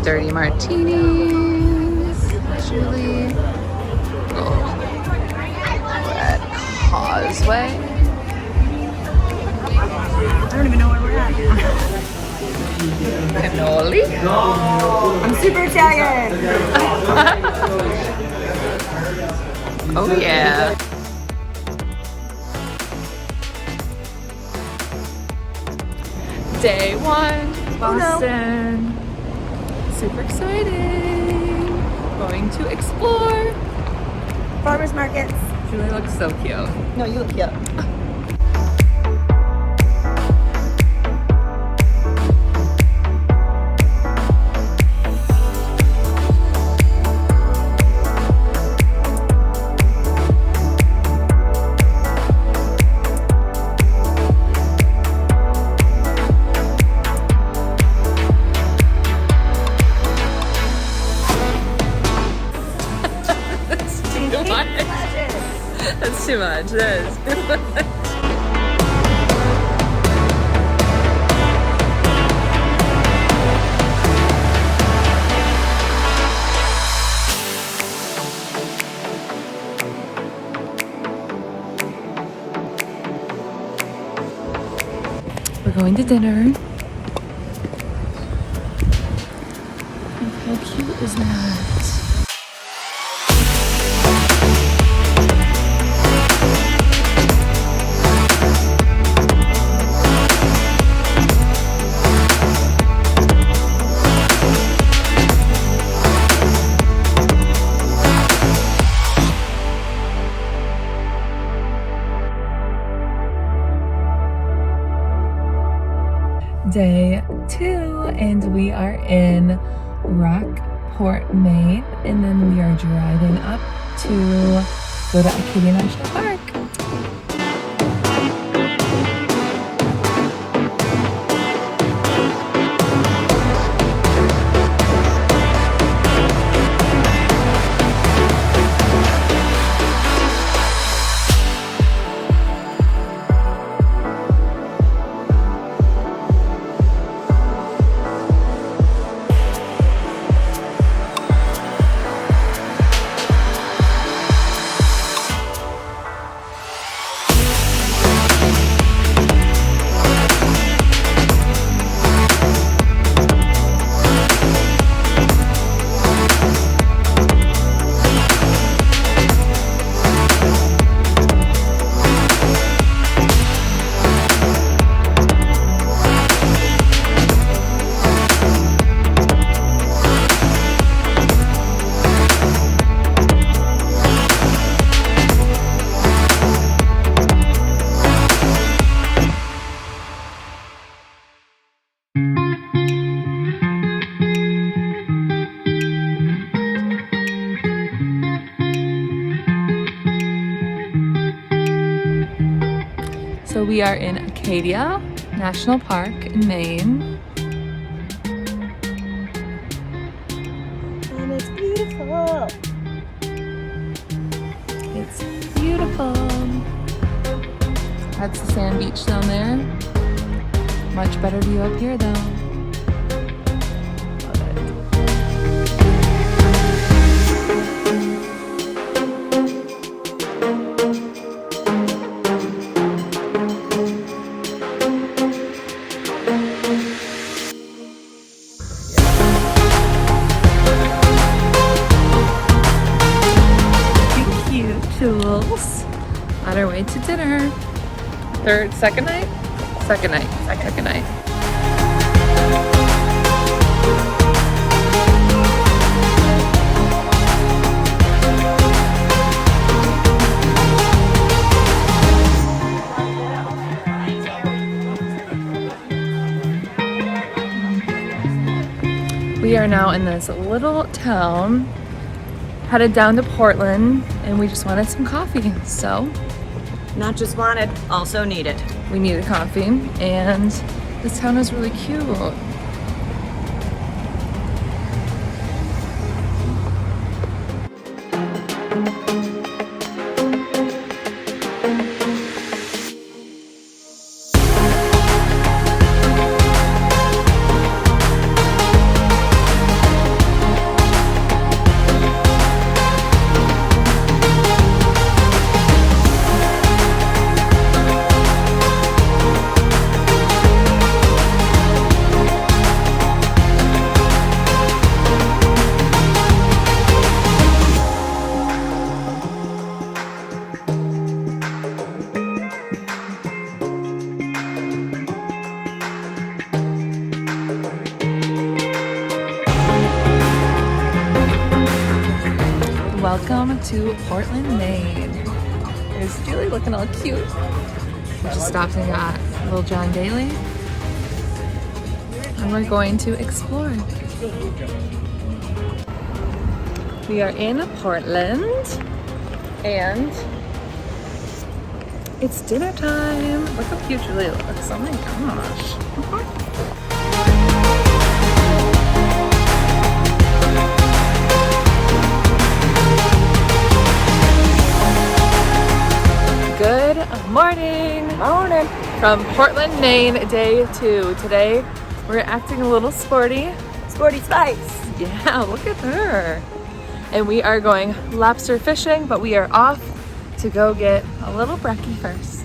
dirty martinis. Julie. Oh. Red Causeway. I don't even know where we're at. Cannoli. I'm super Italian. Oh yeah. Day 1, Boston. Super exciting. Going to explore. Farmers markets. Julie looks so cute. No, you look cute. That's too much. That is too much. We're going to dinner. How cute is that? Day 2, and we are in Rockport, Maine, and then we are driving up to go to Acadia National Park. So we are in Acadia National Park in Maine. And it's beautiful. It's beautiful. That's the sand beach down there. Much better view up here though. Love it. Jules on our way to dinner. Second night. We are now in this little town, headed down to Portland, and we just wanted some coffee. So, Not just wanted, also needed. we needed coffee, and this town is really cute. to Portland, Maine. There's Julie looking all cute. We just stopped and got Little John Daly. And we're going to explore. We are in Portland and it's dinner time. Look how cute Julie looks. Oh my gosh. Good morning. Morning. From Portland, Maine, day 2. Today we're acting a little sporty. Sporty Spice. Yeah, look at her. And we are going lobster fishing, but we are off to go get a little brekkie first.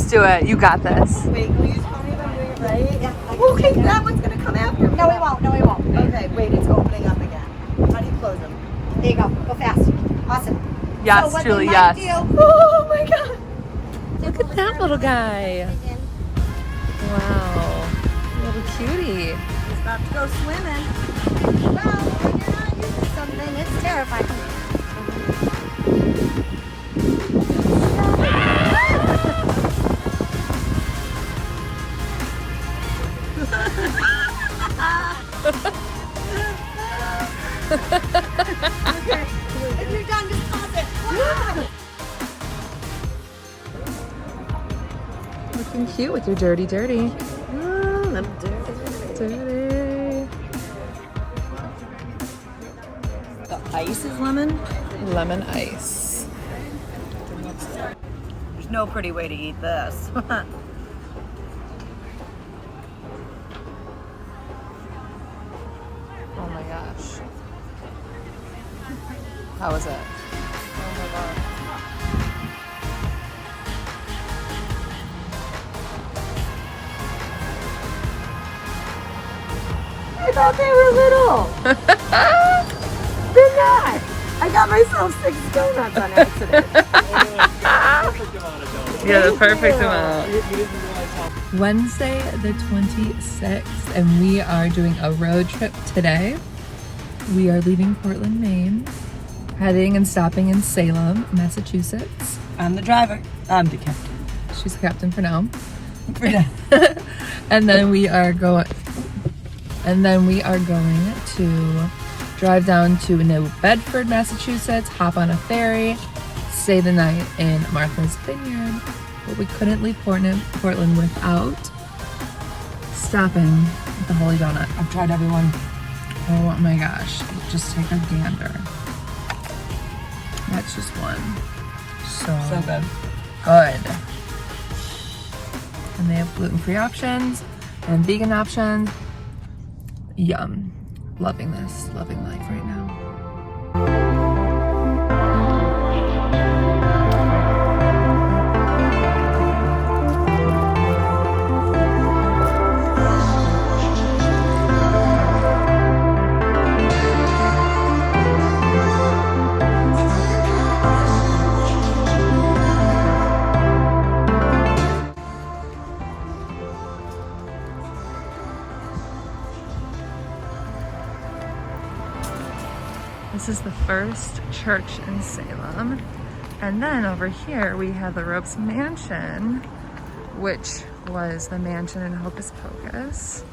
Do it. You got this. Wait, will you tell me if I'm doing it right? Yeah. Okay, that one's gonna come after me. No, we won't. No, we won't. Okay, wait, it's opening up again. How do you close them? There you go. Go fast. Awesome. Yes, so Julie, yes. Oh my god. Look at that little guy. Wow. Little cutie. He's about to go swimming. Well, when you're not used to something, it's terrifying. Okay. If you're done, just pause it. Looking cute with your dirty. I'm dirty. Dirty. The ice is lemon? Lemon ice. There's no pretty way to eat this. Oh my gosh. How was it? Oh my god. I thought they were little. They're not. I got myself 6 donuts on accident. Yeah, the perfect amount. Wednesday the 26th, and we are doing a road trip today. We are leaving Portland, Maine, heading and stopping in Salem, Massachusetts. I'm the driver. I'm the captain. She's the captain for now. For now. And then we are going to drive down to New Bedford, Massachusetts, hop on a ferry, stay the night in Martha's Vineyard. But we couldn't leave Portland without stopping at the Holy Donut. I've tried everyone. Oh my gosh, just take a gander. That's just one. So good. Good. And they have gluten-free options and vegan options. Yum. Loving this. Loving life right now. This is the first church in Salem. And then over here we have the Ropes Mansion, which was the mansion in Hocus Pocus.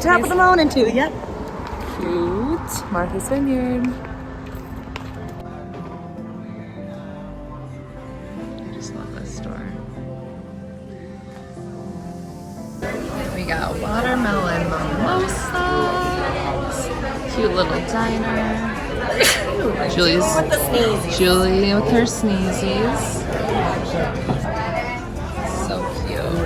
top of the morning to you. Cute. Martha's Vineyard. I just love this store. We got watermelon mimosas. Cute little diner. Julie with her sneezies. So cute.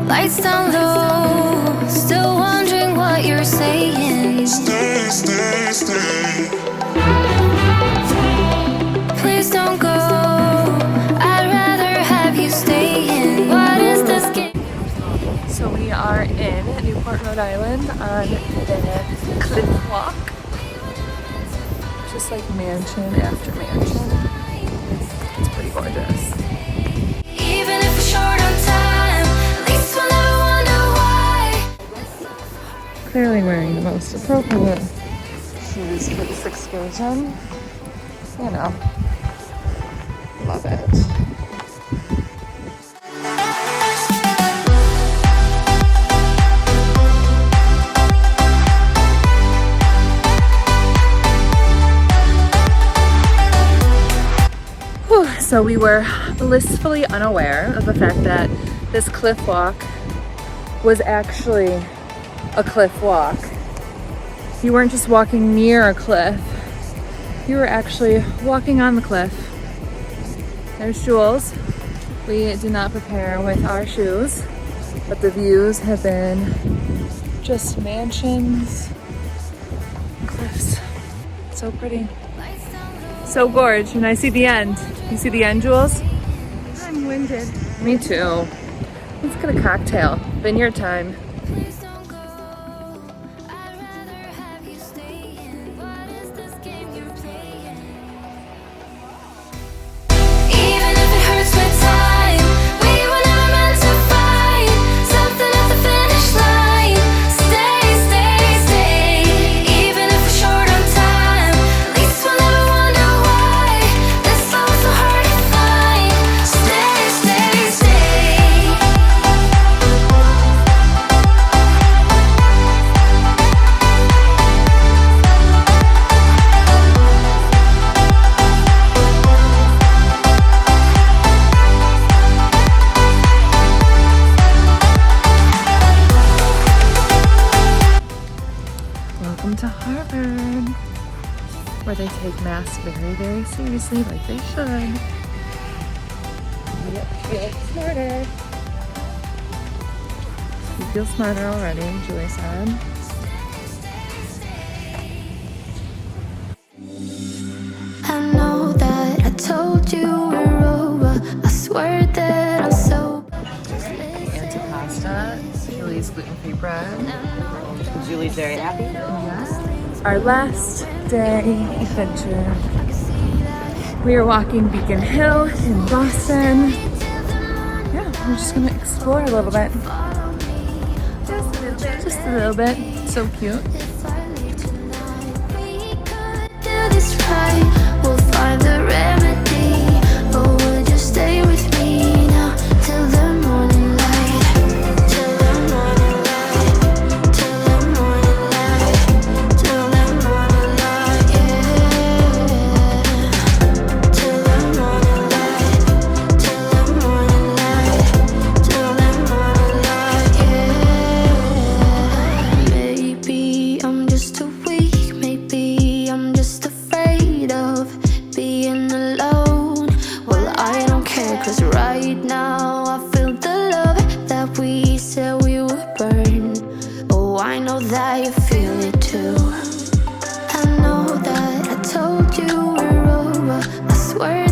Lights down low, still wondering what you're saying. Stay, stay, stay. Please don't go, I'd rather have you stay in. What is this game? So we are in Newport, Rhode Island on the Cliff Walk. Just like mansion after mansion. It's pretty gorgeous. Even if it's short on time, at least we'll never wonder why. Clearly wearing the most appropriate shoes for this excursion. You know, love it. So we were blissfully unaware of the fact that this cliff walk was actually a cliff walk. You weren't just walking near a cliff, you were actually walking on the cliff. There's Jules. We did not prepare with our shoes, but the views have been just mansions, cliffs. So pretty. So gorge, and I see the end. You see the end, Jules? I'm winded. Me too. Let's get a cocktail. Vineyard time. Please don't go, I'd rather have you stay in. What is this game you're playing? Even if it hurts with time, we were never meant to fight. Something at the finish line. Stay, stay, stay. Even if it's short on time, at least we'll never wonder why. This love is so hard to find. Stay, stay, stay. Welcome to Harvard, where they take math very, very seriously, like they should. Yep, feel smarter. You feel smarter already, Julie said. I know that I told you we're over. I swear that I'm so. Antipasta, Julie's gluten-free bread. Julie's very happy. Yes. Our last day adventure. We are walking Beacon Hill in Boston. Yeah, we're just gonna explore a little bit. Just a little bit. So cute. If I leave tonight, we could do this right. We'll find the remedy. Or would you stay with me now till the morning light? Till the morning light. Till the morning light. Till the morning light. Yeah. Till the morning light. Till the morning light. Till the morning light. Yeah. Maybe I'm just too weak Oh, I know that you feel it too. I know that I told you we're over. I swear